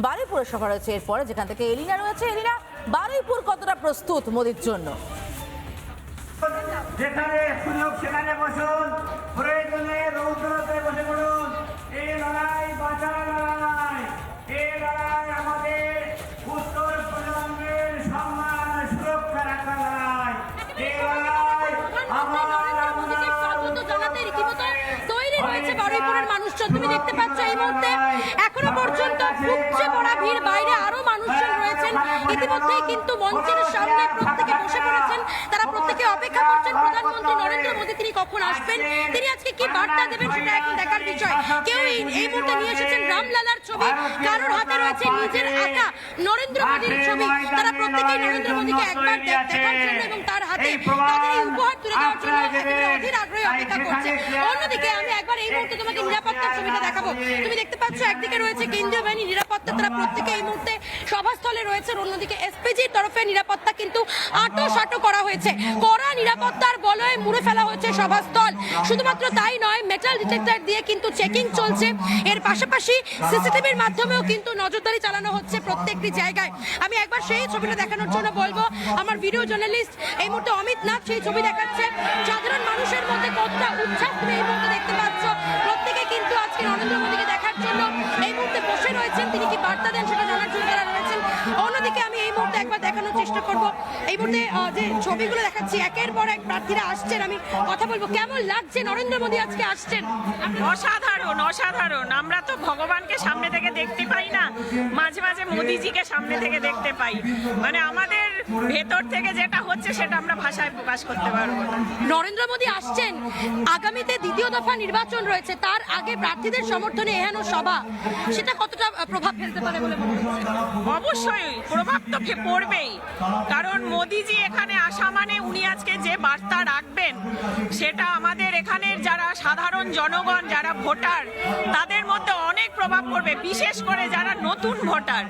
বারুইপুরে সভা রয়েছে এরপরে, যেখান থেকে এলিনা রয়েছে। এলিনা, বারুইপুর কতটা প্রস্তুত মোদির জন্য? যেখানে সুযোগ সেখানে বসুন, প্রয়োজনে রৌদ্রতে বসে পড়ুন। এই লড়াই বাঁচার লড়াই, এই লড়াই আমাদের উত্তর প্রজন্মের সম্মান সুরক্ষা রাখা লড়াই। এই লড়াই তৈরি রয়েছে বারুইপুরের মানুষজন। তুমি দেখতে পাচ্ছ এই মুহূর্তে এখনো পর্যন্ত উপচে পড়া ভিড়, বাইরে আরো মানুষজন রয়েছেন। ইতিমধ্যেই কিন্তু মঞ্চের সামনে প্রত্যেকে বসে পড়েছেন, তারা প্রত্যেকে অপেক্ষা করছেন প্রধানমন্ত্রী নরেন্দ্র মোদী তিনি কখন আসবেন, তিনি আজকে কি বার্তা দেবেন সেটা এখন দেখার বিষয়। কেউ এই মুহূর্তে নিয়ে এসেছেন রামলালার ছবি, কারোর হাতে রয়েছে নিজের আঁকা নরেন্দ্র মোদীর ছবি। তারা প্রত্যেকেই নরেন্দ্র মোদীকে একবার দেখার জন্য এবং তার হাতে তাদের এই উপহার তুলে দেওয়ার জন্য একেবারে অধীর আগ্রহে অপেক্ষা করছে। অন্যদিকে আমি একবার এই মুহূর্তে তোমাকে নিরাপত্তার ছবিটা দেখাবো। তুমি দেখতে পাচ্ছ একদিকে রয়েছে কেন্দ্রীয় বাহিনী নিরাপত্তা, তারা প্রত্যেকে এই মুহূর্তে সভাস্থলে রয়েছে। অন্যদিকে এসপিজির তরফে নিরাপত্তা কিন্তু আঁটো করা হয়েছে, কড়া নিরাপত্তার বলয়ে মুড়ে ফেলা হয়েছে সভাস্থল। শুধুমাত্র তাই নয়, মেটাল ডিটেক্টর দিয়ে কিন্তু চেকিং চলছে। এর পাশাপাশি সিসিটিভির মাধ্যমেও কিন্তু নজরদারি চালানো হচ্ছে প্রত্যেকটি জায়গায়। আমি একবার সেই ছবিটা দেখানোর জন্য বলবো আমার ভিডিও জার্নালিস্ট এই মুহূর্তে অমিত নাথ সেই ছবি দেখাচ্ছে। সাধারণ মানুষের মধ্যে কতটা উচ্ছ্বাস তুমি এই মুহূর্তে দেখতে পাচ্ছ। প্রত্যেকে কিন্তু আজকে নরেন্দ্র মোদীকে দেখার জন্য এই মুহূর্তে বসে রয়েছেন, তিনি কি বার্তা দেন সেটা জানার জন্য তারা রয়েছেন। অন্যদিকে আমি এই মুহূর্তে একবার দেখানোর চেষ্টা করব, এই মুহূর্তে যে ছবিগুলো দেখাচ্ছি একের পর এক প্রার্থীরা আসছেন। আমি কথা বলবো, কেমন লাগছে নরেন্দ্র মোদী আজকে আসছেন? অসাধারণ। আমরা তো ভগবানকে সামনে থেকে দেখতে পাই না, মাঝে মাঝে মোদিজিকে সামনে থেকে দেখতে পাই। মানে আমাদের ভেতর থেকে যেটা হচ্ছে সেটা আমরা ভাষায় প্রকাশ করতে পারবো না। নরেন্দ্র মোদী আসছেন, আগামীতে দ্বিতীয় দফা নির্বাচন রয়েছে, তার আগে প্রার্থীদের সমর্থনে এহেন সভা, সেটা কতটা প্রভাব ফেলতে পারে বলে মনে হচ্ছে? অবশ্যই প্রভাব তো পড়বেই, কারণ মোদিজি এখানে আসা মানে উনি আজকে যে বার্তা রাখবেন সেটা আমাদের এখানের যারা সাধারণ জনগণ, যারা ভোটার, তাদের মধ্যে অনেক প্রভাব পড়বে। বিশেষ করে যারা নতুন ভোটার,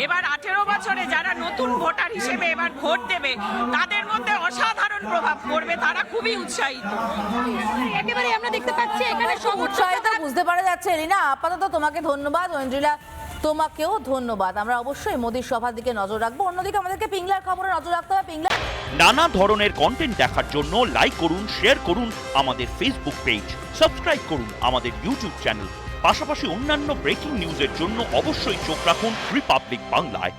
এবার 18 বছরে যারা নতুন ভোটার হিসেবে এবার ভোট দেবে, তাদের মধ্যে অসাধারণ প্রভাব পড়বে। তারা খুবই উৎসাহিত। একেবারে আমরা দেখতে পাচ্ছি এখানে উৎসাহিত বুঝতে পারা যাচ্ছে। এলিনা, আপাতত তোমাকে ধন্যবাদ। ঐন্দ্রিলা, তোমাকেও ধন্যবাদ। আমরা অবশ্যই মোদীর সভার দিকে নজর রাখবো। অন্যদিকে আমাদেরকে পিংলার খবরে নজর রাখতে হবে। পিংলা, নানা ধরনের কন্টেন্ট দেখার জন্য লাইক করুন, শেয়ার করুন আমাদের ফেসবুক পেজ, সাবস্ক্রাইব করুন আমাদের ইউটিউব চ্যানেল। পাশাপাশি অন্যান্য ব্রেকিং নিউজের জন্য অবশ্যই চোখ রাখুন রিপাবলিক বাংলায়।